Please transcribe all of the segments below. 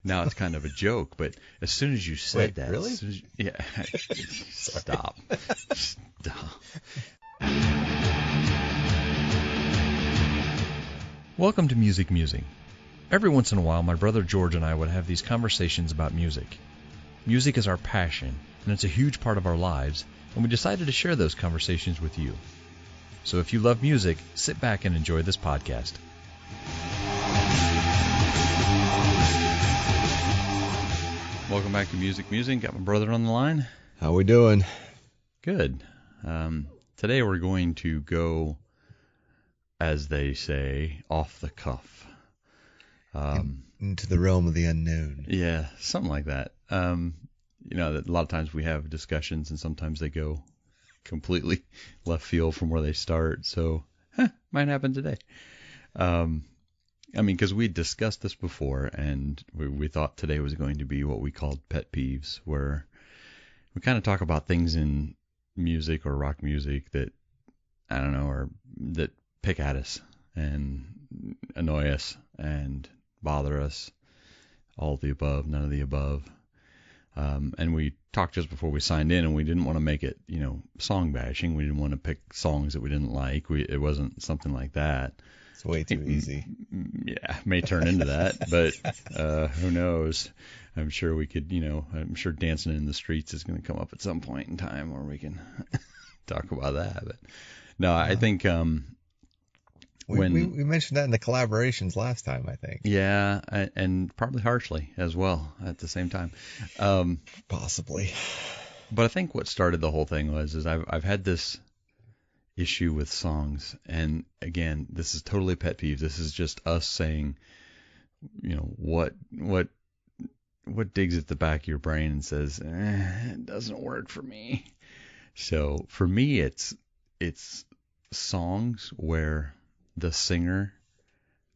Now it's kind of a joke, but as soon as you said that, really? Yeah, stop. Stop. Welcome to Musing. Every once in a while, my brother George and I would have these conversations about music. Music is our passion, and it's a huge part of our lives, and we decided to share those conversations with you. So if you love music, sit back and enjoy this podcast. Welcome back to Musing. Got my brother on the line. How we doing? Good. Today we're going to go, as they say, off the cuff. Into the realm of the unknown. Yeah, something like that. A lot of times we have discussions and sometimes they go completely left field from where they start. So, might happen today. Because we discussed this before, and we thought today was going to be what we called pet peeves, where we kind of talk about things in music or rock music that, I don't know, or that pick at us and annoy us and bother us. All of the above, none of the above. And we talked just before we signed in, and we didn't want to make it, song bashing. We didn't want to pick songs that we didn't like. It wasn't something like that. It's way too easy. Yeah, may turn into that, but who knows? I'm sure we could, I'm sure Dancing in the Streets is going to come up at some point in time where we can talk about that. But no, I think we mentioned that in the collaborations last time, I think. Yeah, and probably harshly as well at the same time. Possibly. But I think what started the whole thing is I've had this issue with songs, and again, this is totally pet peeve. This is just us saying, what digs at the back of your brain and says, it doesn't work for me. So for me, it's songs where the singer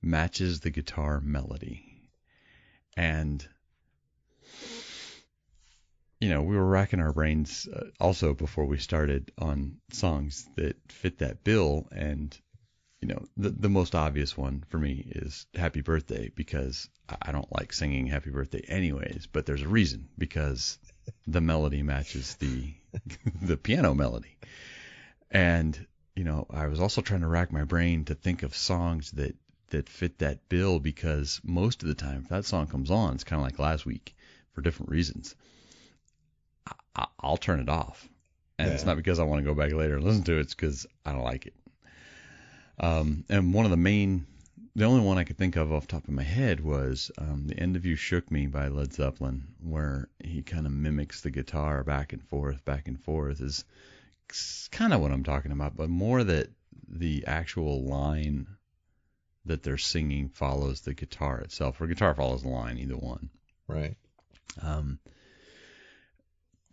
matches the guitar melody. And we were racking our brains also before we started on songs that fit that bill. And, the most obvious one for me is Happy Birthday, because I don't like singing Happy Birthday anyways, but there's a reason, because the melody matches the piano melody. And, I was also trying to rack my brain to think of songs that fit that bill, because most of the time if that song comes on, it's kind of like last week for different reasons. I'll turn it off. And It's not because I want to go back later and listen to it. It's because I don't like it. And the only one I could think of off the top of my head was The End of You Shook Me by Led Zeppelin, where he kind of mimics the guitar back and forth is kind of what I'm talking about, but more that the actual line that they're singing follows the guitar itself, or guitar follows the line, either one. Right.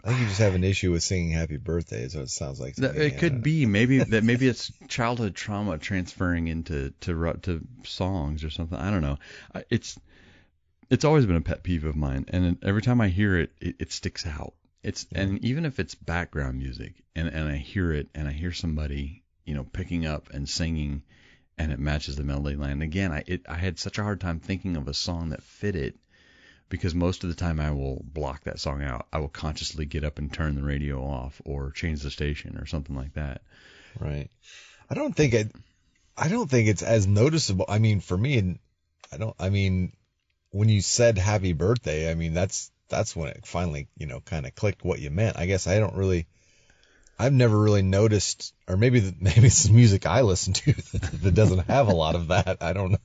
I think you just have an issue with singing Happy Birthday, is what it sounds like to me. It could be. Maybe it's childhood trauma transferring into songs or something. I don't know. It's always been a pet peeve of mine, and every time I hear it, it sticks out. And even if it's background music, and I hear it, and I hear somebody, picking up and singing, and it matches the melody line. Again, I had such a hard time thinking of a song that fit it, because most of the time I will block that song out. I will consciously get up and turn the radio off or change the station or something like that. Right. I don't think it's as noticeable. I mean, for me, when you said Happy Birthday, that's when it finally, kind of clicked what you meant. I guess I've never really noticed, or maybe it's the music I listen to that doesn't have a lot of that. I don't know.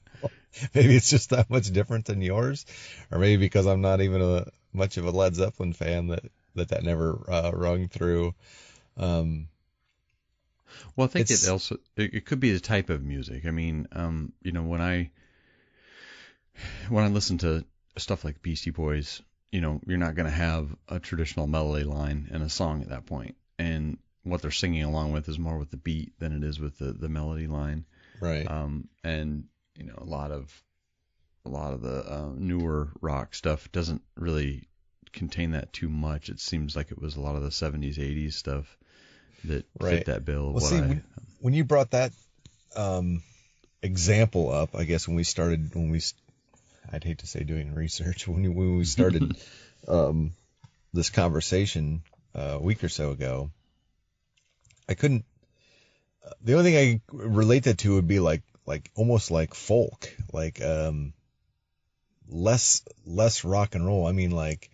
Maybe it's just that much different than yours, or maybe because I'm not even much of a Led Zeppelin fan that never rung through. Well, I think it could be the type of music. I mean, when I listen to stuff like Beastie Boys, you're not going to have a traditional melody line in a song at that point, and what they're singing along with is more with the beat than it is with the melody line. Right. And a lot of the newer rock stuff doesn't really contain that too much. It seems like it was a lot of the 70s, 80s stuff that fit that bill. Well, when you brought that example up, I guess when we I'd hate to say doing research when we started this conversation a week or so ago. I couldn't. The only thing I relate that to would be like almost like folk, like less rock and roll. I mean, like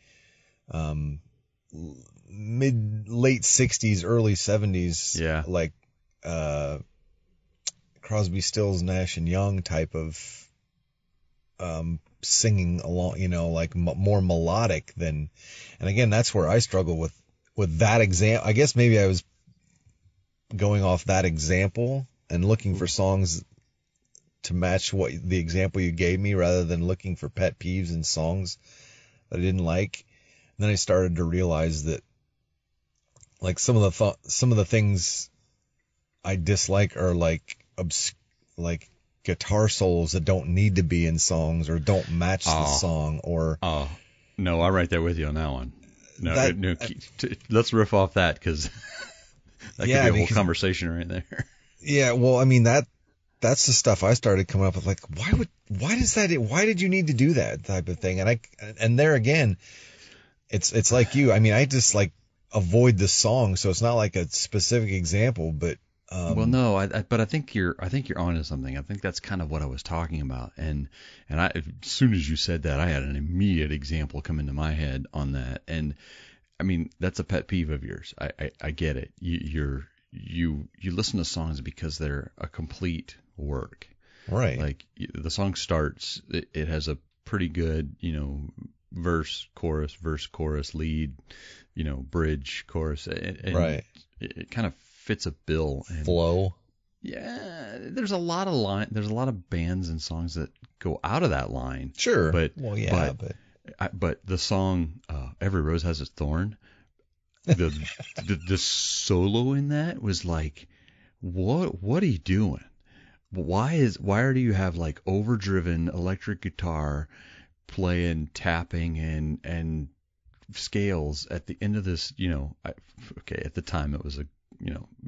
late 60s, early 70s, Yeah. like Crosby, Stills, Nash and Young type of singing along, like more melodic than. And again, that's where I struggle with that example. I guess maybe I was going off that example and looking for songs to match what the example you gave me, rather than looking for pet peeves in songs that I didn't like. And then I started to realize that, like, some of the things I dislike are like guitar solos that don't need to be in songs or don't match the song, or no, I'm right there with you on that one. No, that, let's riff off that, because that could be a whole conversation right there. Yeah, well, I mean, that's the stuff I started coming up with, like, why did you need to do that type of thing? And there again, it's like you. I mean, I just like avoid the song, so it's not like a specific example, but well, no, but I think you're onto something. I think that's kind of what I was talking about, and as soon as you said that, I had an immediate example come into my head on that, and I mean, that's a pet peeve of yours. I get it. You listen to songs because they're a complete work. Right. Like, the song starts, it has a pretty good, verse, chorus, lead, bridge, chorus, and right. It kind of fits a bill. And flow. Yeah, there's a lot of bands and songs that go out of that line. Sure. But but the song "Every Rose Has Its Thorn," the solo in that was like, what are you doing? Why do you have like overdriven electric guitar playing, tapping and scales at the end of this? Okay, at the time it was a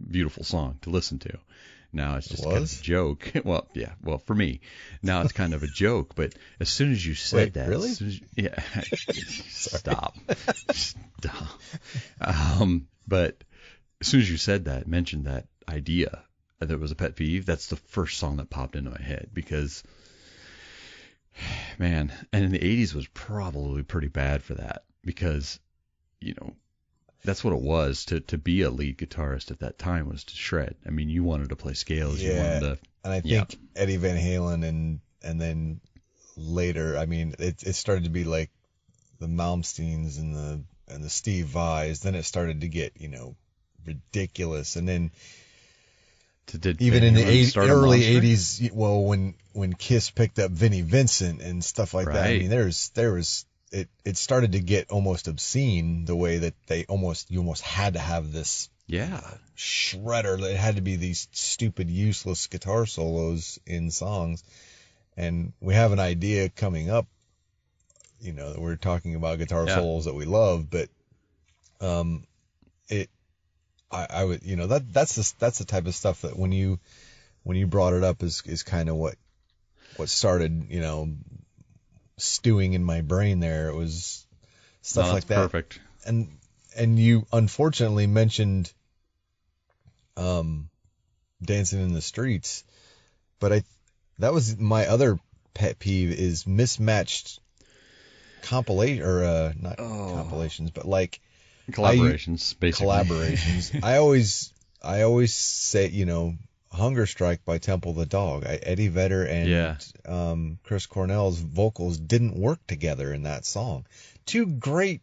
beautiful song to listen to. Now it's just kind of a joke. Well, yeah. Well, for me, now it's kind of a joke. But as soon as you said that, really? Stop. But as soon as you said that, mentioned that idea that it was a pet peeve, that's the first song that popped into my head, because, man, and in the 80s was probably pretty bad for that, because, that's what it was to be a lead guitarist at that time, was to shred. I mean, you wanted to play scales. Yeah, you wanted to, and I think Eddie Van Halen and then later, I mean, it started to be like the Malmsteens and the Steve Vais. Then it started to get ridiculous, and then even in the early 80s, well, when Kiss picked up Vinnie Vincent and stuff like that, I mean, there was. It started to get almost obscene, the way that you almost had to have this shredder. It had to be these stupid, useless guitar solos in songs. And we have an idea coming up, that we're talking about guitar solos that we love, but I would, that's the type of stuff that when you brought it up is kind of what started, stewing in my brain there. It was stuff like that. Perfect. And you unfortunately mentioned Dancing in the Streets, but that was my other pet peeve, is mismatched compilation, or not compilations, but like collaborations, basically. Collaborations. I always say, Hunger Strike by Temple the Dog. Eddie Vedder and Chris Cornell's vocals didn't work together in that song. Two great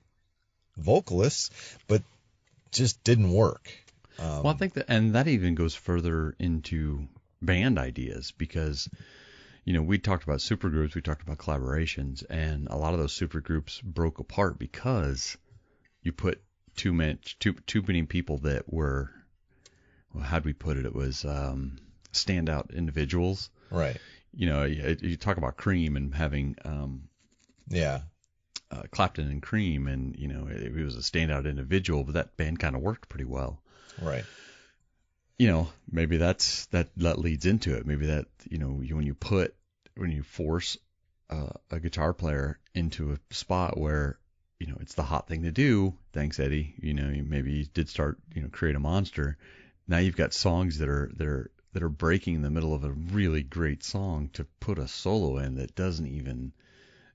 vocalists, but just didn't work. Well, I think that even goes further into band ideas, because we talked about supergroups, we talked about collaborations, and a lot of those supergroups broke apart because you put too many people that were, well, how'd we put it? It was standout individuals. Right. You talk about Cream and having Clapton and Cream, and it was a standout individual, but that band kind of worked pretty well. Right. Maybe that leads into it. Maybe that when you force a guitar player into a spot where, it's the hot thing to do. Thanks, Eddie. Maybe you did start, create a monster. Now you've got songs that are breaking in the middle of a really great song to put a solo in that doesn't even,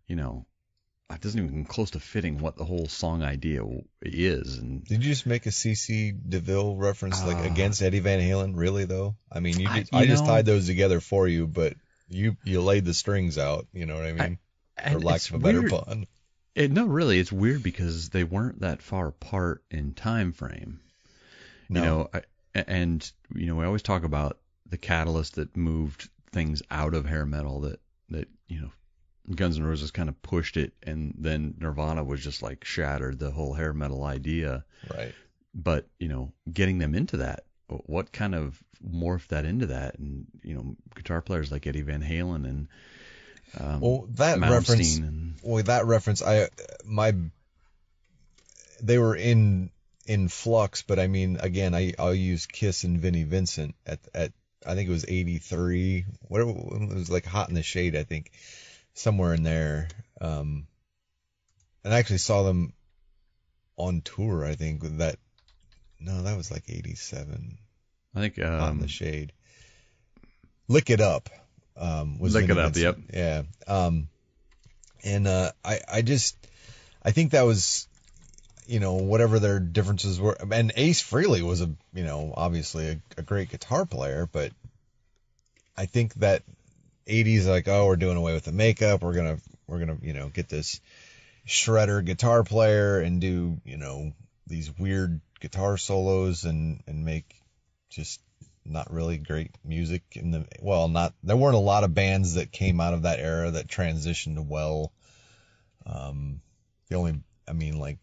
it doesn't even come close to fitting what the whole song idea is. And did you just make a CC DeVille reference against Eddie Van Halen? Really though? I mean, I just tied those together for you, but you laid the strings out. You know what I mean? For lack of a better pun. No, really, it's weird because they weren't that far apart in time frame. No. We always talk about the catalyst that moved things out of hair metal that Guns N' Roses kind of pushed it, and then Nirvana was just like shattered the whole hair metal idea. Right. But, getting them into that, what kind of morphed that into that? And, guitar players like Eddie Van Halen and that reference, they were in flux, but I mean, again, I'll use Kiss and Vinnie Vincent at I think it was 83, whatever, it was like Hot in the Shade, I think, somewhere in there. And I actually saw them on tour, I think, with that. No, that was like 87. I think Hot in the Shade. Lick It Up. Was Lick Vinnie It Up, Vincent. yep. Yeah. I think that was, whatever their differences were. And Ace Frehley was obviously a great guitar player, but I think that 80s, like, oh, we're doing away with the makeup. We're gonna get this shredder guitar player and do, these weird guitar solos and make just not really great music there weren't a lot of bands that came out of that era that transitioned well. Like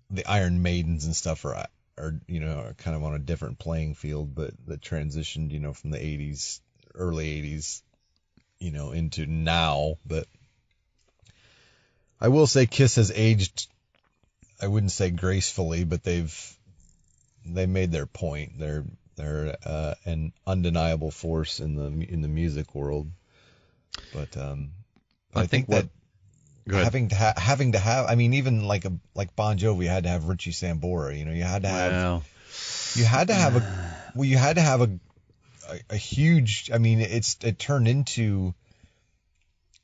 the Iron Maidens and stuff are kind of on a different playing field, but that transitioned, from the 80s, early 80s, into now. But I will say Kiss has aged, I wouldn't say gracefully, but they made their point. They're an undeniable force in the music world. But I think that having to have, I mean, even like Bon Jovi had to have Richie Sambora. You had to have a huge. I mean, it turned into.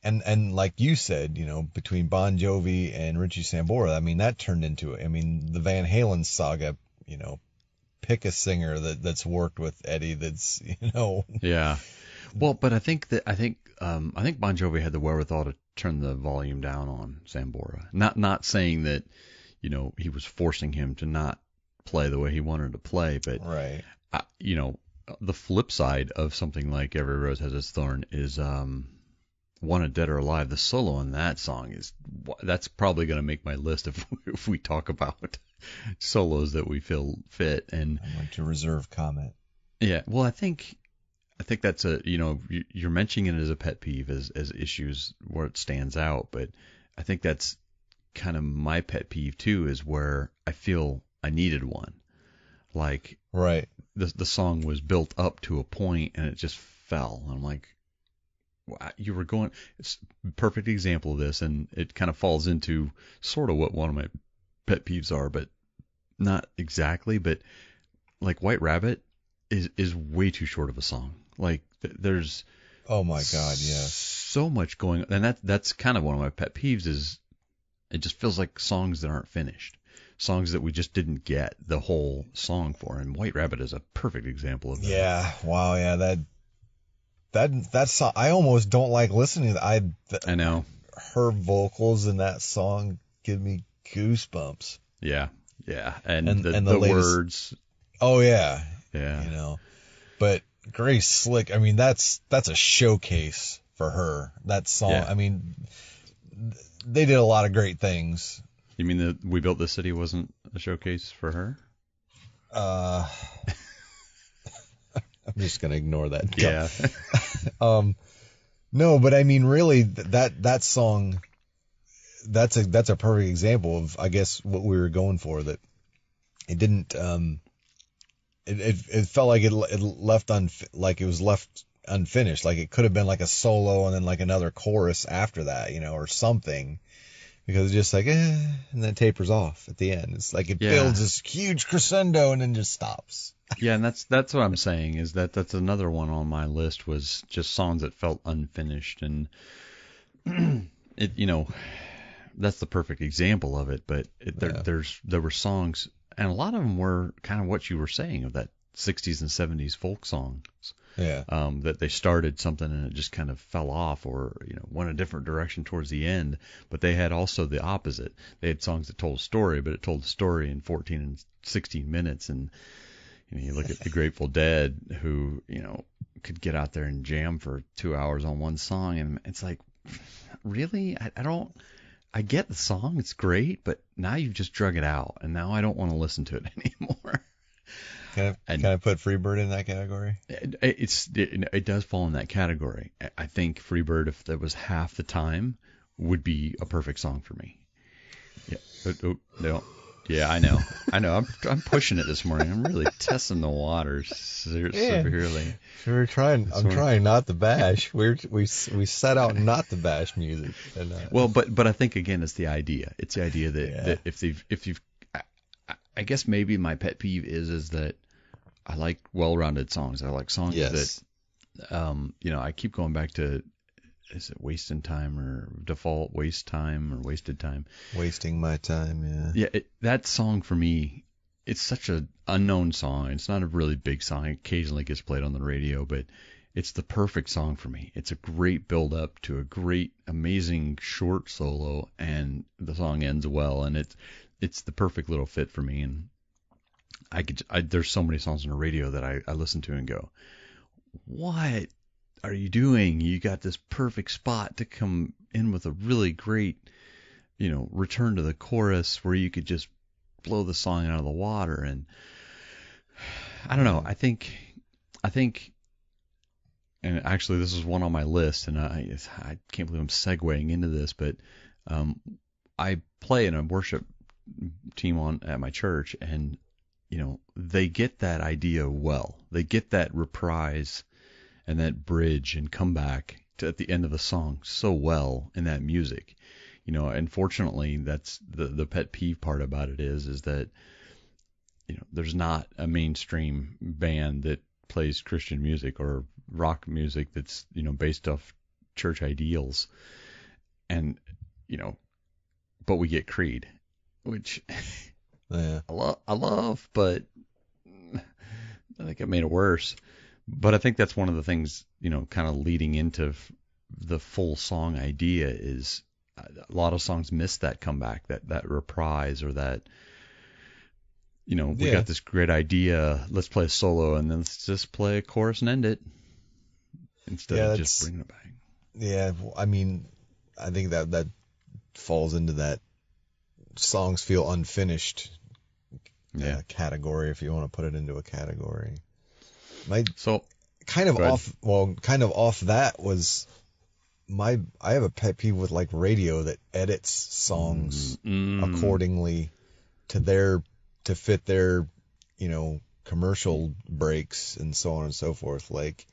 And like you said, between Bon Jovi and Richie Sambora, I mean, that turned into it. I mean, the Van Halen saga, pick a singer that's worked with Eddie that's, Yeah. Well, but I think Bon Jovi had the wherewithal to turn the volume down on Sambora. Not saying that, he was forcing him to not play the way he wanted to play, but right. The flip side of something like Every Rose Has Its Thorn is Wanted Dead or Alive. The solo on that song that's probably going to make my list if we talk about solos that we feel fit. And I'm going to reserve comment. Yeah, well, I think that's you're mentioning it as a pet peeve as issues where it stands out, but I think that's kind of my pet peeve too, is where I feel I needed one. Like, right, the song was built up to a point and it just fell. I'm like, you were going. It's a perfect example of this, and it kind of falls into sort of what one of my pet peeves are, but not exactly. But like White Rabbit is way too short of a song. Like there's oh my god, yes, so much going, and that's kind of one of my pet peeves. Is it just feels like songs that aren't finished, songs that we just didn't get the whole song for. And White Rabbit is a perfect example of that. Yeah, wow, yeah, that song, I almost don't like listening to that. I know. Her vocals in that song give me goosebumps. Yeah. And the latest, words. Oh, yeah. Yeah. But Grace Slick, I mean, that's a showcase for her. That song, yeah. I mean, they did a lot of great things. You mean that We Built This City wasn't a showcase for her? I'm just gonna ignore that. Yeah. No, but I mean, really, that song, that's a perfect example of, I guess, what we were going for. That it didn't. It felt like it left like it was left unfinished. Like it could have been like a solo and then like another chorus after that, or something. Because it's just like, and then it tapers off at the end. It's like it builds this huge crescendo and then just stops. Yeah, and that's what I'm saying, is that's another one on my list, was just songs that felt unfinished. And it, that's the perfect example of it. But there were songs, and a lot of them were kind of what you were saying, of that 60s and 70s folk songs. Yeah. That they started something and it just kind of fell off, or went a different direction towards the end. But they had also the opposite. They had songs that told a story, but it told the story in 14 and 16 minutes. And you look at the Grateful Dead, who could get out there and jam for 2 hours on one song, and it's like, really? I get the song, it's great, but now you've just drug it out, and now I don't want to listen to it anymore. Can I put Freebird in that category? It does fall in that category. I think Freebird, if that was half the time, would be a perfect song for me. Yeah. No. Yeah, I know. I'm pushing it this morning. I'm really testing the waters severely. I'm trying not to bash. We set out not to bash music. And, well, but I think again, it's the idea. It's the idea that if you've, I guess maybe my pet peeve is that I like well-rounded songs. I like songs that, I keep going back to, is it Wasting Time or Default Waste Time or Wasted Time? Wasting My Time, yeah. Yeah, that song for me, it's such an unknown song. It's not a really big song. It occasionally gets played on the radio, but it's the perfect song for me. It's a great build-up to a great, amazing short solo, and the song ends well, and it's the perfect little fit for me. And there's so many songs on the radio that I listen to and go, what are you doing? You got this perfect spot to come in with a really great, return to the chorus where you could just blow the song out of the water. And I don't know. I think, and actually this is one on my list, and I can't believe I'm segueing into this, but I play in a worship team at my church, and they get that idea well. They get that reprise and that bridge and comeback at the end of the song so well in that music. Unfortunately, that's the pet peeve part about it is that there's not a mainstream band that plays Christian music or rock music that's based off church ideals, and but we get Creed, which I love, but I think it made it worse. But I think that's one of the things, kind of leading into the full song idea, is a lot of songs miss that comeback, that reprise, or that, we got this great idea, let's play a solo, and then let's just play a chorus and end it, instead of just bringing it back. Yeah, I mean, I think that falls into that songs feel unfinished category, if you want to put it into a category. Kind of off that was I have a pet peeve with like radio that edits songs accordingly to fit their commercial breaks and so on and so forth. Like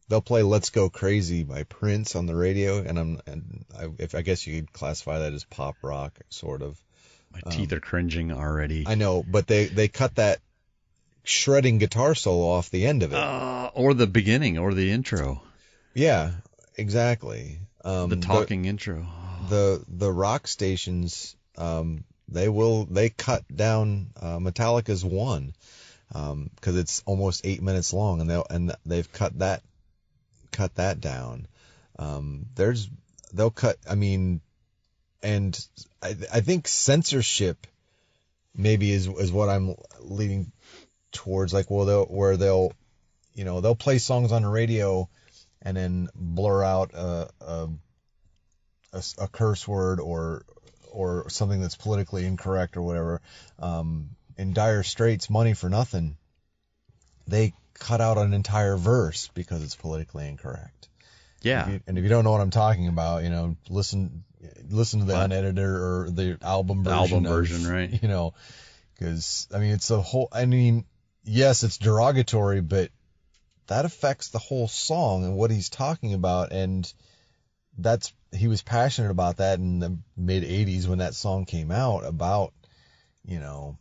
they'll play "Let's Go Crazy" by Prince on the radio, and I guess you could classify that as pop rock, sort of. My teeth are cringing already. I know, but they cut that shredding guitar solo off the end of it, or the beginning, or the intro. Yeah, exactly. The talking intro. The rock stations, they cut down Metallica's One, because it's almost 8 minutes long, and they've cut that down. They'll cut. I mean, and I think censorship maybe is what I'm leading towards. Like, well, they'll play songs on the radio and then blur out a curse word or something that's politically incorrect or whatever. In Dire Straits, Money for Nothing, they cut out an entire verse because it's politically incorrect. Yeah. If you don't know what I'm talking about, listen to the unedited or the album version. Right? Because I mean, it's a whole. I mean, yes, it's derogatory, but that affects the whole song and what he's talking about. And he was passionate about that in the mid 80s when that song came out, about, you know,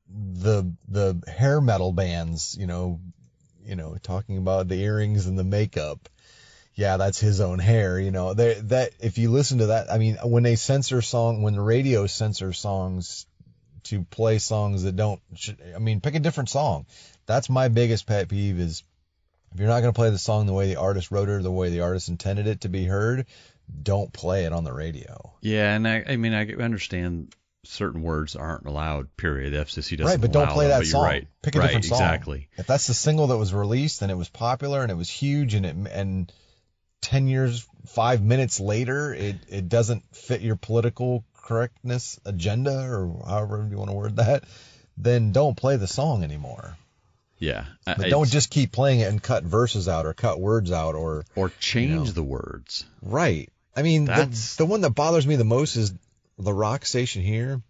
the hair metal bands, talking about the earrings and the makeup. Yeah, that's his own hair, that if you listen to that, I mean, when the radio censors songs to play songs that pick a different song. That's my biggest pet peeve, is if you're not going to play the song the way the artist wrote it or the way the artist intended it to be heard, don't play it on the radio. Yeah, and I understand certain words aren't allowed, period. The FCC doesn't right, but don't allow play them, that but song. You're right. Pick a different song. Exactly. If that's the single that was released and it was popular and it was huge and 10 years, 5 minutes later, it doesn't fit your political correctness agenda, or however you want to word that, then don't play the song anymore. Yeah. But don't just keep playing it and cut verses out or cut words out or change the words. Right. I mean, the one that bothers me the most is the rock station here,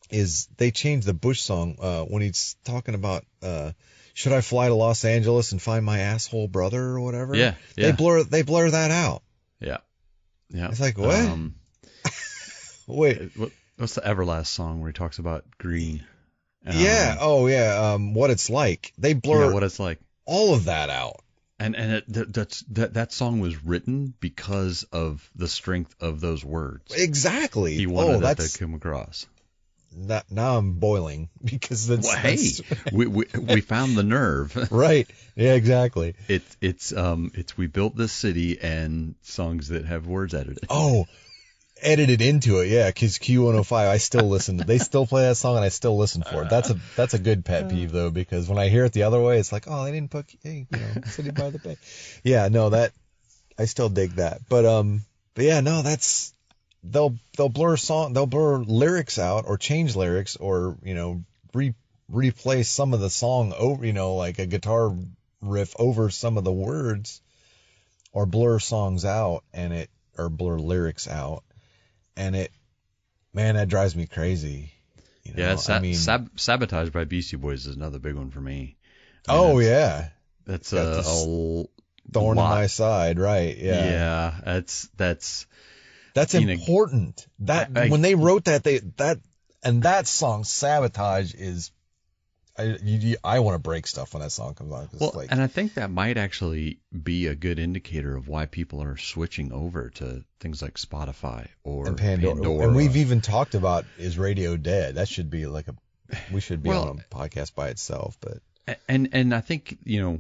is they changed the Bush song when he's talking about should I fly to Los Angeles and find my asshole brother or whatever? Yeah. They blur that out. Yeah. Yeah. It's like, what? Wait. What's the Everlast song where he talks about green? Yeah. What it's like. They blur what it's like. All of that out. And that song was written because of the strength of those words. Exactly. He wanted that to come across. Now I'm boiling because we found the nerve. Right. Yeah, exactly. It's we built this city and songs that have words edited. Oh, edited into it. Yeah. Cause Q105, I still listen to, they still play that song and I still listen for it. That's a good pet peeve though, because when I hear it the other way, it's like, oh, they didn't put, City by the Bay. Yeah, no, I still dig that. But yeah, no, they'll blur lyrics out or change lyrics or, replace some of the song over, like a guitar riff over some of the words, or blur songs out or blur lyrics out. And that drives me crazy. Sabotage by Beastie Boys is another big one for me. That's a thorn in my side, right? Yeah. Yeah, that's important. When they wrote that song, Sabotage, is, I want to break stuff when that song comes on. Well, and I think that might actually be a good indicator of why people are switching over to things like Spotify or Pandora. And we've even talked about, is radio dead? That should be we should be on a podcast by itself. But and I think you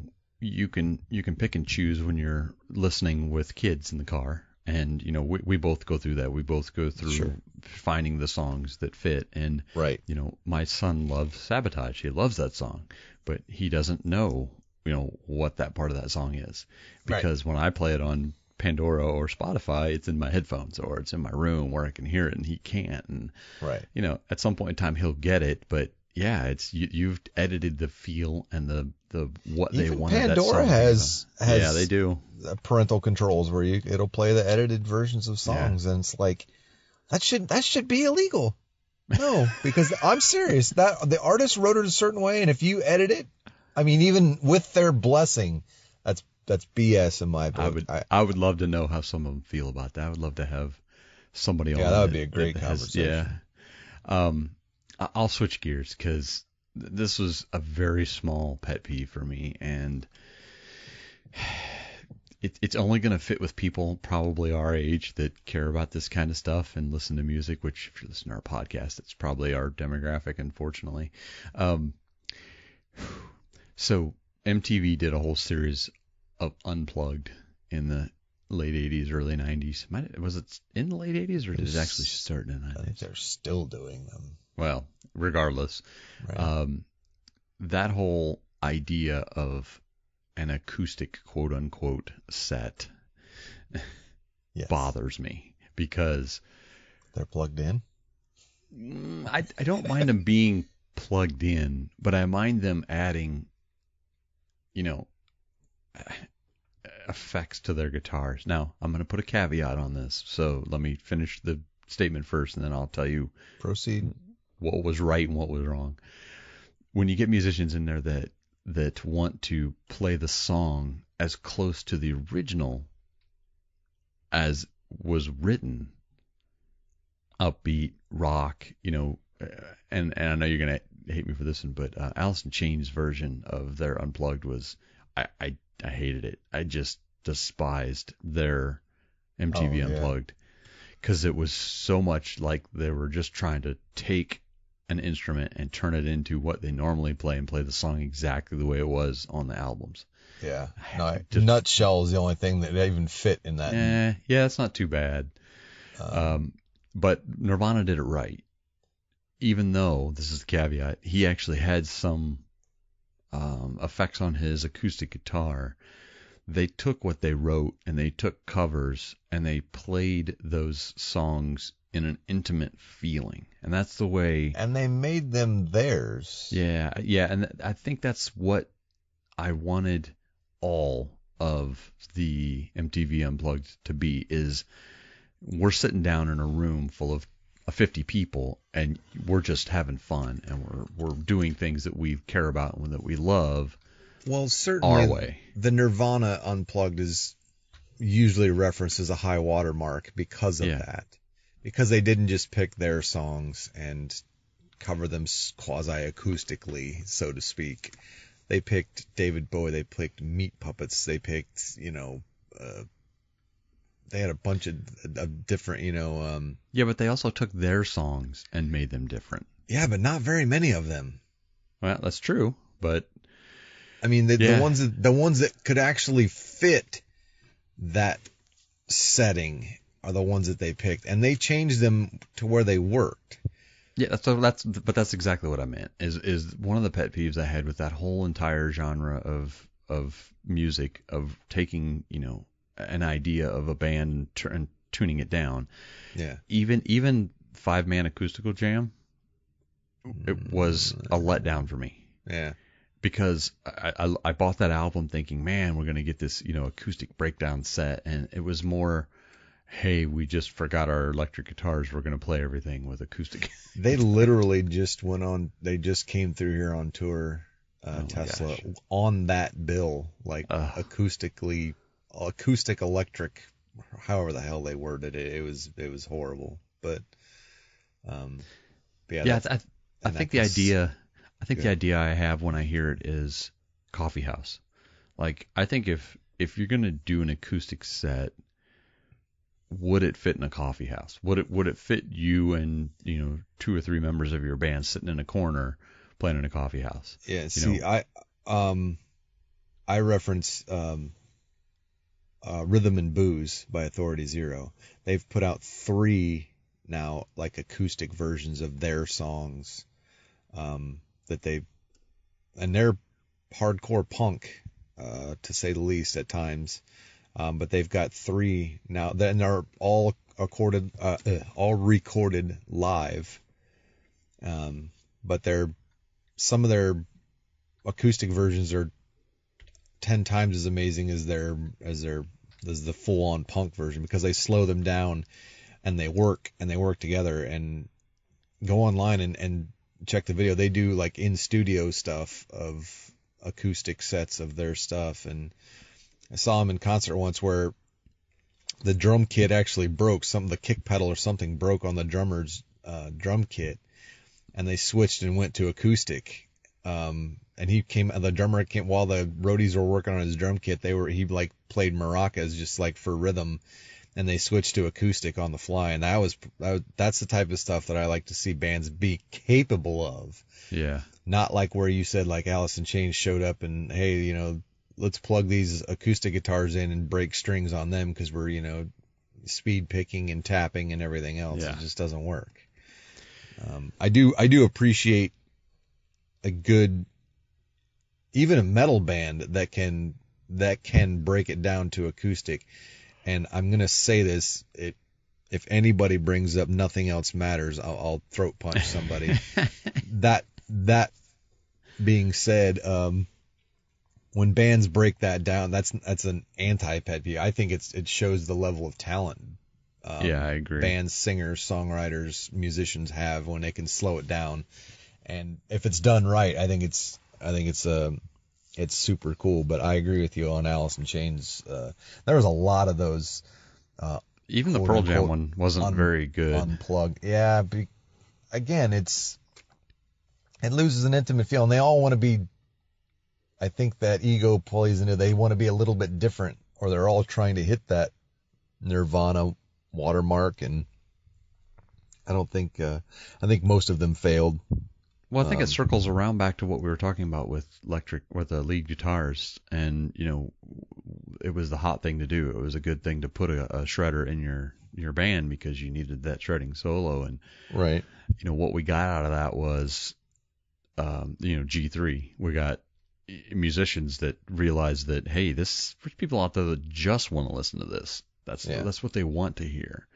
can pick and choose when you're listening with kids in the car. And, we both go through that. We both go through finding the songs that fit. And, my son loves Sabotage. He loves that song, but he doesn't know, what that part of that song is. Because when I play it on Pandora or Spotify, it's in my headphones or it's in my room where I can hear it and he can't. And, at some point in time, he'll get it. But, yeah, it's you've edited the feel and the what even they wanted. Pandora that song has yeah, they do parental controls where it'll play the edited versions of songs, and it's like that should be illegal. No, because I'm serious, that the artist wrote it a certain way, and if you edit it, I mean, even with their blessing, that's BS in my book. I would love to know how some of them feel about that. I would love to have somebody on. Yeah, that would be a great conversation. I'll switch gears because this was a very small pet peeve for me, and it's only going to fit with people probably our age that care about this kind of stuff and listen to music, which if you listen to our podcast, it's probably our demographic, unfortunately. So MTV did a whole series of Unplugged in the late 80s, early 90s. Was it in the late 80s or did it actually start in the 90s? I think they're still doing them. Well, regardless, that whole idea of an acoustic quote unquote set bothers me because they're plugged in. I don't mind them being plugged in, but I mind them adding, effects to their guitars. Now, I'm going to put a caveat on this, so let me finish the statement first, and then I'll tell you. Proceed. What was right and what was wrong. When you get musicians in there that that want to play the song as close to the original as was written, upbeat rock, and I know you're gonna hate me for this one, but Alice in Chains' version of their Unplugged was, I hated it. I just despised their MTV Unplugged because it was so much like they were just trying to take an instrument and turn it into what they normally play and play the song exactly the way it was on the albums. Yeah. No, Nutshell is the only thing that even fit in that. Yeah, it's not too bad. But Nirvana did it right. Even though, this is the caveat, he actually had some effects on his acoustic guitar. They took what they wrote and they took covers and they played those songs in an intimate feeling. And that's the way. And they made them theirs. Yeah. And I think that's what I wanted all of the MTV Unplugged to be, is we're sitting down in a room full of 50 people and we're just having fun and we're doing things that we care about and that we love. Well, certainly our way. The Nirvana Unplugged is usually referenced as a high water mark because of that. Because they didn't just pick their songs and cover them quasi-acoustically, so to speak. They picked David Bowie, they picked Meat Puppets, they picked, they had a bunch of different, Yeah, but they also took their songs and made them different. Yeah, but not very many of them. Well, that's true, but I mean, the ones that could actually fit that setting are the ones that they picked, and they changed them to where they worked. Yeah, that's exactly what I meant. Is one of the pet peeves I had with that whole entire genre of music, of taking, an idea of a band and tuning it down. Yeah. Even 5-man acoustical jam, it was a letdown for me. Yeah. Because I bought that album thinking, man, we're gonna get this, acoustic breakdown set, and it was more, hey, we just forgot our electric guitars. We're gonna play everything with acoustic. They literally just they just came through here on tour, Tesla, on that bill, like acoustic electric, however the hell they worded it. It was horrible, but yeah. I think the idea I have when I hear it is coffee house. Like, I think if you're gonna do an acoustic set, would it fit in a coffee house? Would it fit you and 2 or 3 members of your band sitting in a corner playing in a coffee house? Yeah. See, I reference Rhythm and Booze by Authority Zero. They've put out 3 now, like, acoustic versions of their songs, and they're hardcore punk, to say the least at times. But they've got 3 now, then they're all recorded live. But some of their acoustic versions are 10 times as amazing as the full on punk version, because they slow them down and they work together. And go online and check the video. They do like in studio stuff of acoustic sets of their stuff, and I saw them in concert once where the drum kit actually broke. The kick pedal or something broke on the drummer's drum kit, and they switched and went to acoustic. And the drummer came while the roadies were working on his drum kit. He like played maracas just like for rhythm, and they switched to acoustic on the fly. And that's the type of stuff that I like to see bands be capable of. Yeah. Not like where you said like Alice in Chains showed up and, hey, let's plug these acoustic guitars in and break strings on them because we're, speed picking and tapping and everything else. Yeah. It just doesn't work. I do appreciate even a metal band that can break it down to acoustic. And I'm going to say this, if anybody brings up Nothing Else Matters, I'll throat punch somebody. That being said, when bands break that down, that's an anti-pet peeve. I think it shows the level of talent. Yeah, I agree. Bands, singers, songwriters, musicians have when they can slow it down, and if it's done right, I think it's it's super cool. But I agree with you on Alice in Chains. There was a lot of those. Even the Quote Pearl Jam unquote one wasn't very good. unplugged. Yeah, again, it loses an intimate feel, and they all want to be. I think that ego plays into. They want to be a little bit different, or they're all trying to hit that Nirvana watermark, and I don't think. I think most of them failed. Well, I think it circles around back to what we were talking about with the lead guitars, and it was the hot thing to do. It was a good thing to put a shredder in your band because you needed that shredding solo, and Right. What we got out of that was, G3. We got musicians that realized that, hey, there's people out there that just want to listen to this. That's what they want to hear.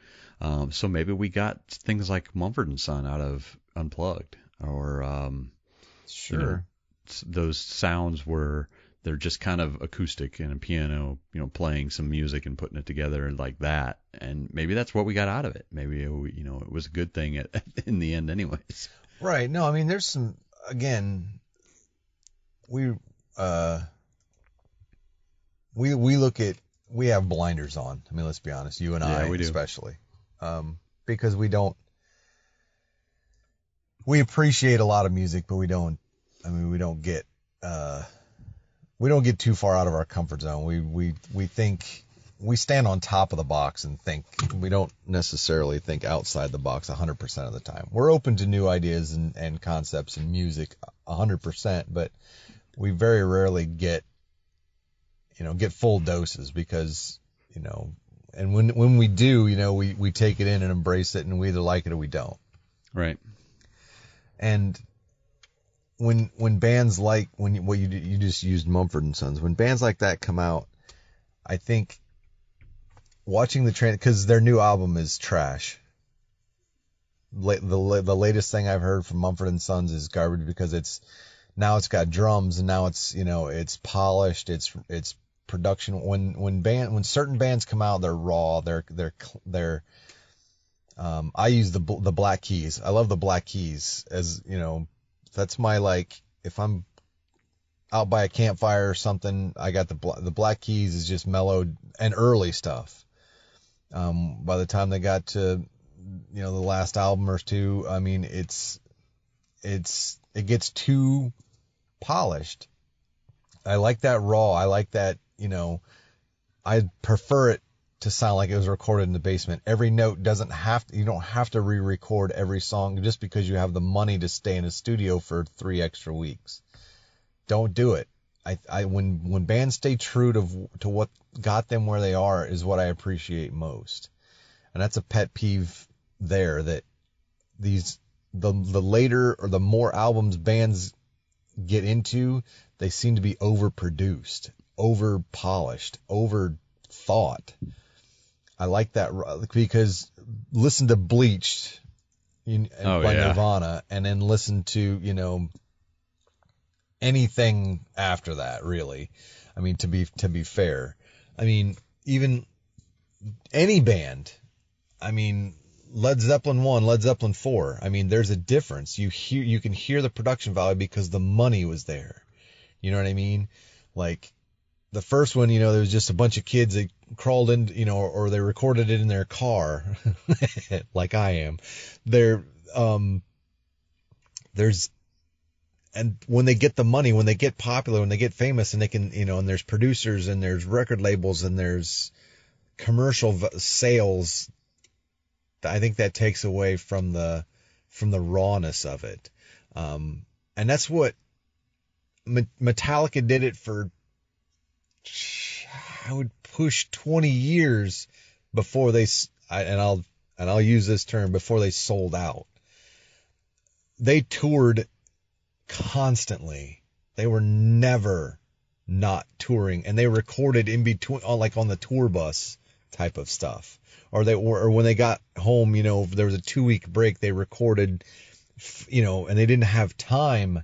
So maybe we got things like Mumford and Son out of Unplugged, or Sure. those sounds where they're just kind of acoustic and a piano, playing some music and putting it together like that. And maybe that's what we got out of it. Maybe it was a good thing in the end, anyways. Right. No, I mean, there's some. Again, we look at, we have blinders on. I mean, let's be honest, you and I we do. especially, because we appreciate a lot of music, but we don't get too far out of our comfort zone. We think, we stand on top of the box and think. We don't necessarily think outside the box 100% of the time. We're open to new ideas and concepts in music 100%, but we very rarely get full doses, because, and when we do, we take it in and embrace it, and we either like it or we don't. Right. And when bands like, you just used Mumford and Sons, when bands like that come out, I think watching because their new album is trash. The latest thing I've heard from Mumford and Sons is garbage, because it's got drums, and now it's polished, it's production. When certain bands come out, they're raw, they're I use the Black Keys. I love the Black Keys, as that's my, like, if I'm out by a campfire or something, I got the Black Keys is just mellowed and early stuff. By the time they got to the last album or two, I mean, it gets too polished. I like that raw. I like that, I prefer it to sound like it was recorded in the basement. Every note you don't have to re-record every song just because you have the money to stay in a studio for 3 extra weeks. Don't do it. When bands stay true to what got them where they are is what I appreciate most. And that's a pet peeve there, that the later or the more albums bands get into, they seem to be overproduced, over polished, over thought. I like that, because listen to Bleached by Nirvana, and then listen to anything after that, really. I mean, to be fair, I mean, even any band, I mean, Led Zeppelin 1, Led Zeppelin 4, I mean, there's a difference. You can hear the production value because the money was there. You know what I mean? Like, the first one, there was just a bunch of kids that crawled in, or they recorded it in their car, like I am. And when they get the money, when they get popular, when they get famous, and they can, and there's producers, and there's record labels, and there's commercial sales, I think that takes away from the rawness of it. And that's what Metallica did it for, I would push 20 years before I'll use this term, before they sold out. They toured constantly. They were never not touring, and they recorded in between, like on the tour bus type of stuff. Or when they got home, there was a 2-week break, they recorded, and they didn't have time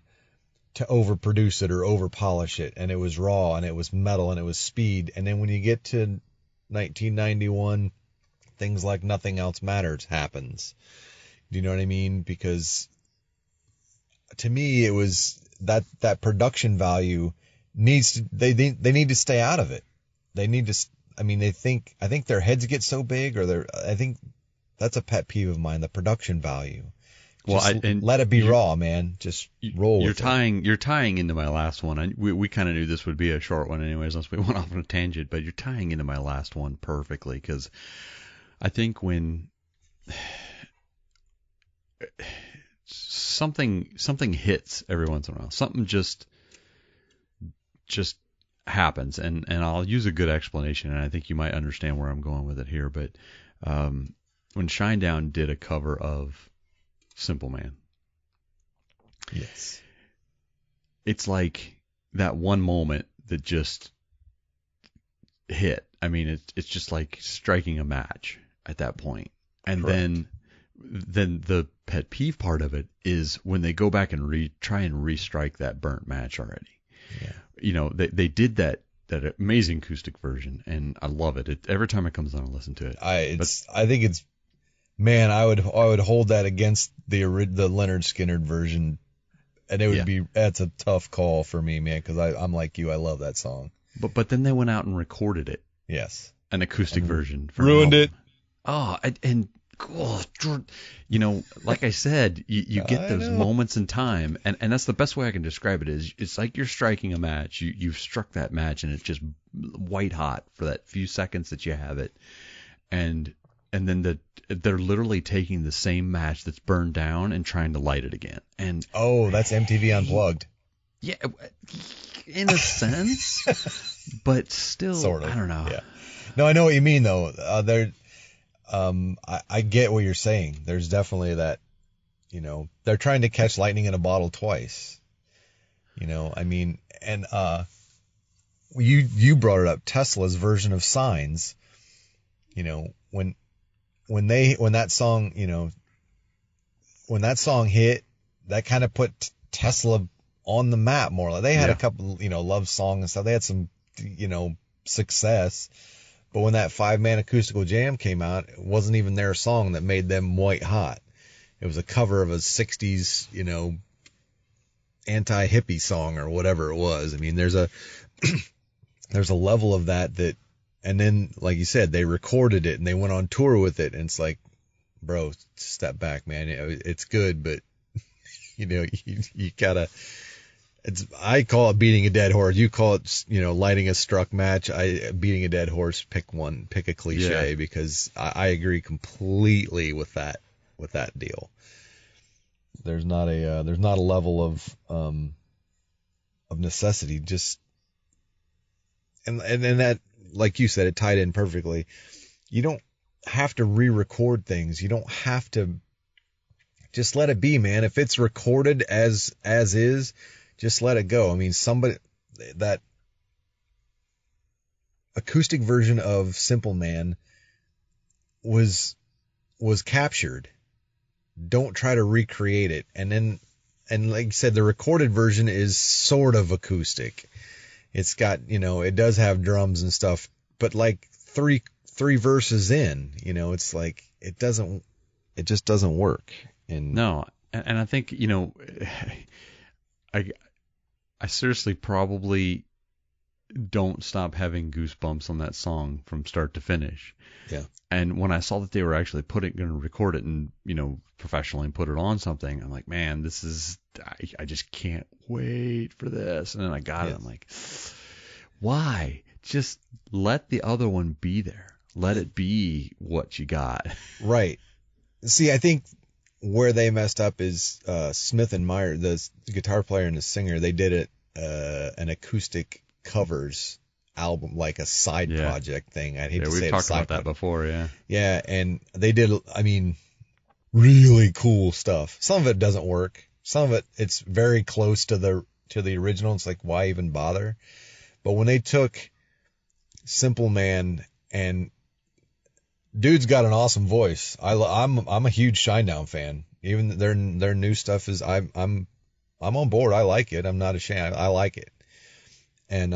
to overproduce it or overpolish it, and it was raw, and it was metal, and it was speed. And then when you get to 1991, things like Nothing Else Matters happens. Do you know what I mean? Because to me, it was that production value they need to stay out of it. They need to. I mean, I think their heads get so big, or I think that's a pet peeve of mine. The production value. Just let it be raw, man. Just roll with it. You're tying into my last one. We kind of knew this would be a short one anyways, unless we went off on a tangent. But you're tying into my last one perfectly, because I think when something hits every once in a while, something just happens, and I'll use a good explanation, and I think you might understand where I'm going with it here. But when Shinedown did a cover of Simple Man, yes, it's like that one moment that just hit. I mean, it's just like striking a match at that point. And Correct. then the pet peeve part of it is when they go back and try and restrike that burnt match already. Yeah. You know, they did that amazing acoustic version, and I love it. Every time it comes on, I listen to it. I think it's, man, I would hold that against the Leonard Skinner version, and it would be, that's a tough call for me, man, because I'm like you, I love that song. But then they went out and recorded it. Yes. An acoustic version. For ruined it. Oh, you know, like I said, you get those moments in time, and that's the best way I can describe it. Is it's like you're striking a match. You've struck that match, and it's just white hot for that few seconds that you have it, and then they're literally taking the same match that's burned down and trying to light it again. And that's MTV Unplugged. Yeah, in a sense, but still, sort of. I don't know. Yeah. No, I know what you mean though. I get what you're saying. There's definitely that, you know, they're trying to catch lightning in a bottle twice. You know, I mean, and you brought it up, Tesla's version of Signs. You know, when that song, you know, when that song hit, that kind of put Tesla on the map more. Like they had a couple, you know, love songs and stuff. They had some, you know, success. But when that 5-man acoustical jam came out, it wasn't even their song that made them white hot. It was a cover of a 60s, you know, anti-hippie song or whatever it was. I mean, there's a level of that, and then, like you said, they recorded it and they went on tour with it. And it's like, bro, step back, man. It's good, but you know, you gotta, I call it beating a dead horse. You call it, you know, lighting a struck match. Beating a dead horse. Pick a cliche, because I agree completely with that deal. There's not a level of necessity. Just and that, like you said, it tied in perfectly. You don't have to re-record things. You don't have to. Just let it be, man. If it's recorded as is, just let it go. I mean, that acoustic version of Simple Man was captured. Don't try to recreate it. And like you said, the recorded version is sort of acoustic. It's got, you know, it does have drums and stuff, but like three verses in, you know, it's like it just doesn't work. No, and I think, you know, I seriously probably don't stop having goosebumps on that song from start to finish. Yeah. And when I saw that they were actually going to record it and, you know, professionally and put it on something, I'm like, man, I just can't wait for this. And then I got it. I'm like, why? Just let the other one be there. Let it be what you got. Right. See, I think where they messed up is Smith and Meyer, the guitar player and the singer, they did an acoustic covers album, like a side project thing. I'd hate to say it. We've talked about that before, yeah. Yeah, and they did, I mean, really cool stuff. Some of it doesn't work. Some of it's very close to the original. It's like, why even bother? But when they took Simple Man, and dude's got an awesome voice. I'm a huge Shinedown fan. Even their new stuff is, I'm on board. I like it. I'm not ashamed. I like it. And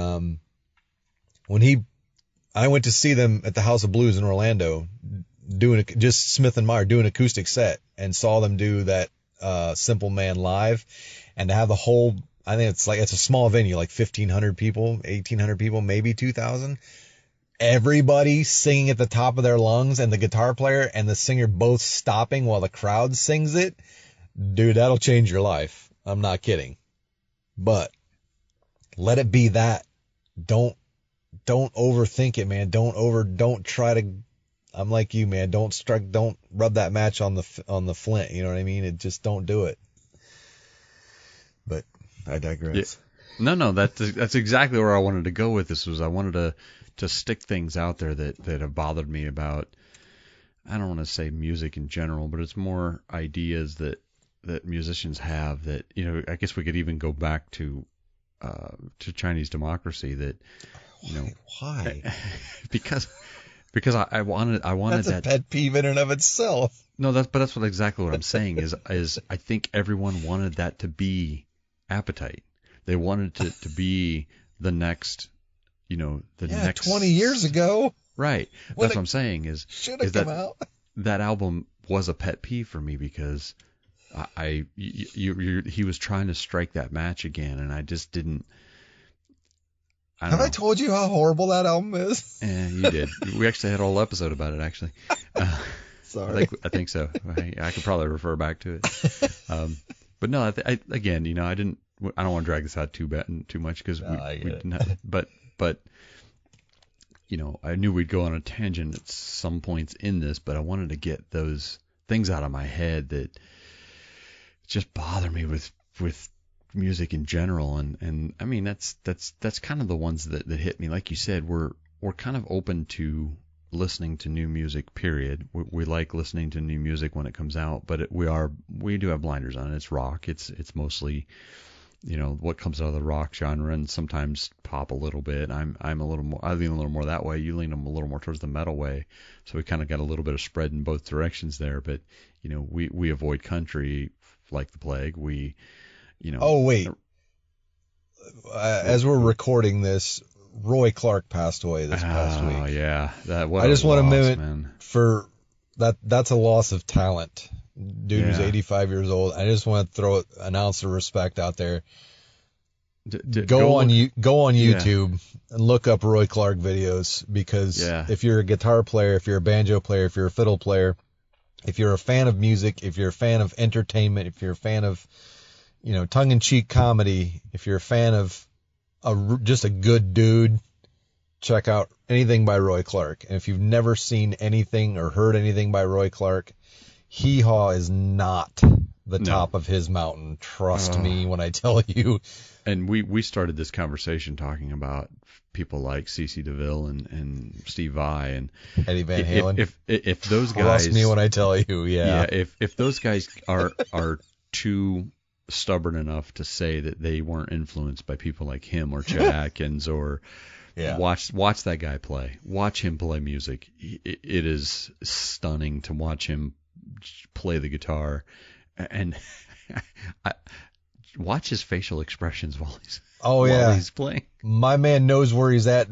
I went to see them at the House of Blues in Orlando, just Smith and Meyer doing acoustic set, and saw them do that Simple Man live, and to have the whole I think it's a small venue, like 1,500 people, 1,800 people, maybe 2,000. Everybody singing at the top of their lungs, and the guitar player and the singer both stopping while the crowd sings it. Dude, that'll change your life. I'm not kidding. But let it be that. Don't overthink it, man. Don't try to. I'm like you, man. Don't rub that match on the flint. You know what I mean? Just don't do it. But I digress. Yeah. No, that's exactly where I wanted to go with this. I wanted to stick things out there that have bothered me about. I don't want to say music in general, but it's more ideas that musicians have that, I guess we could even go back to Chinese democracy that, Why? because I wanted that's that. A pet peeve in and of itself. No, that's exactly what I'm saying is I think everyone wanted that to be Appetite. They wanted it to be the next, next 20 years ago. Right. That's what I'm saying is come out. That album was a pet peeve for me because he was trying to strike that match again, and I just didn't. Have I told you how horrible that album is? You did. We actually had a whole episode about it, actually. Sorry. I think so. I could probably refer back to it. But no, again, I don't want to drag this out too much because but I knew we'd go on a tangent at some points in this, but I wanted to get those things out of my head that just bother me with music in general, and I mean that's kind of the ones that hit me. Like you said, we're kind of open to listening to new music. Period. We like listening to new music when it comes out, but we do have blinders on it. It's rock. It's mostly what comes out of the rock genre, and sometimes pop a little bit. I lean a little more that way. You lean a little more towards the metal way. So we kind of got a little bit of spread in both directions there. But we avoid country like the plague. Oh wait. As we're recording this, Roy Clark passed away this past week. Oh yeah, I just want to minute for that. That's a loss of talent. Dude was 85 years old. I just want to throw an ounce of respect out there. Go on YouTube and look up Roy Clark videos, because if you're a guitar player, if you're a banjo player, if you're a fiddle player, if you're a fan of music, if you're a fan of entertainment, if you're a fan of tongue-in-cheek comedy, if you're a fan of just a good dude, check out anything by Roy Clark. And if you've never seen anything or heard anything by Roy Clark, Hee Haw is not the top of his mountain. Trust me when I tell you. And we started this conversation talking about people like CeCe DeVille and Steve Vai and Eddie Van Halen. If those guys, trust me when I tell you, if those guys are too stubborn enough to say that they weren't influenced by people like him or Chet Atkins or watch that guy play. Watch him play music. It is stunning to watch him play the guitar, and watch his facial expressions while he's playing. My man knows where he's at.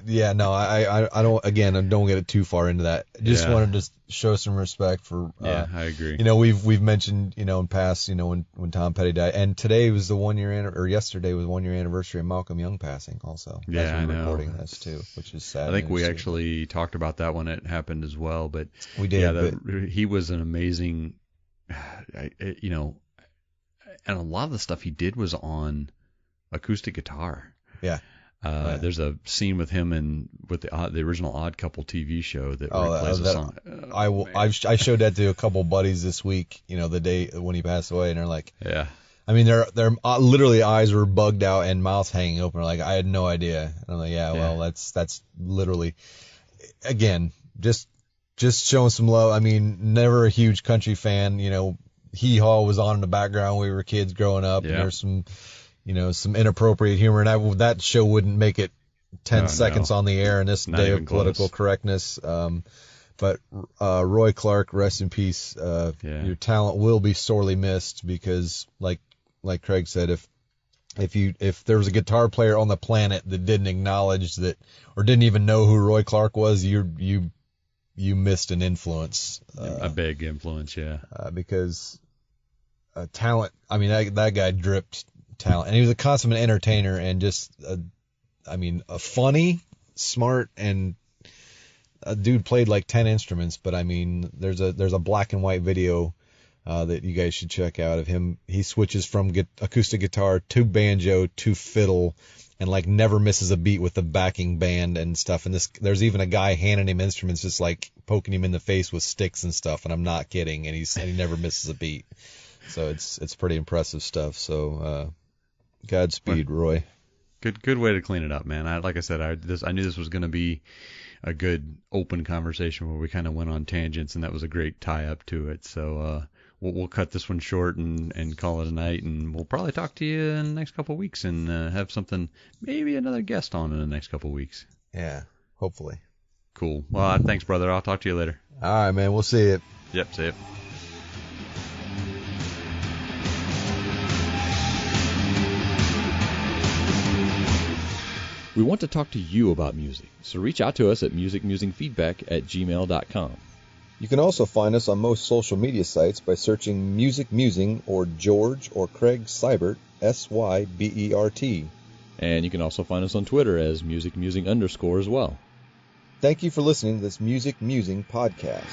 Yeah, no, I don't. Again, I don't get it too far into that. Just wanted to show some respect for. I agree. We've mentioned in past when Tom Petty died, and today was the 1 year or yesterday was 1 year anniversary of Malcolm Young passing. Also, as I know. Recording this too, which is sad. I think we actually talked about that when it happened as well, but we did. He was an amazing, and a lot of the stuff he did was on acoustic guitar. Yeah. There's a scene with him with the original Odd Couple TV show that plays a song. I showed that to a couple buddies this week. The day when he passed away, and they're like, yeah. I mean, their literally eyes were bugged out and mouths hanging open. Like, I had no idea. And I'm like, well, that's literally, again, just showing some love. I mean, never a huge country fan. Hee Haw was on in the background when we were kids growing up. Yeah. And there's some, some inappropriate humor, and that show wouldn't make it 10 seconds on the air in this day of political correctness. But Roy Clark, rest in peace. Your talent will be sorely missed, because like Craig said, if there was a guitar player on the planet that didn't acknowledge that or didn't even know who Roy Clark was, you missed an influence. A big influence, yeah. Because talent, I mean, that guy dripped talent, and he was a consummate entertainer and just a funny, smart, and a dude played like 10 instruments. But I mean, there's a black and white video that you guys should check out of him. He switches from acoustic guitar to banjo to fiddle, and like never misses a beat with the backing band and stuff. And there's even a guy handing him instruments, just like poking him in the face with sticks and stuff. And I'm not kidding. And he never misses a beat. So it's pretty impressive stuff. So Godspeed, Roy. Good way to clean it up, man. Like I said, I knew this was going to be a good open conversation where we kind of went on tangents, and that was a great tie up to it. So we'll cut this one short and call it a night, and we'll probably talk to you in the next couple of weeks and have something, maybe another guest on in the next couple of weeks. Yeah, hopefully. Cool. Well, thanks, brother. I'll talk to you later. All right, man. We'll see you. Yep, see you. We want to talk to you about music, so reach out to us at musicmusingfeedback@gmail.com. You can also find us on most social media sites by searching Music Musing or George or Craig Seibert, Sybert. And you can also find us on Twitter as musicmusing_ as well. Thank you for listening to this Music Musing podcast.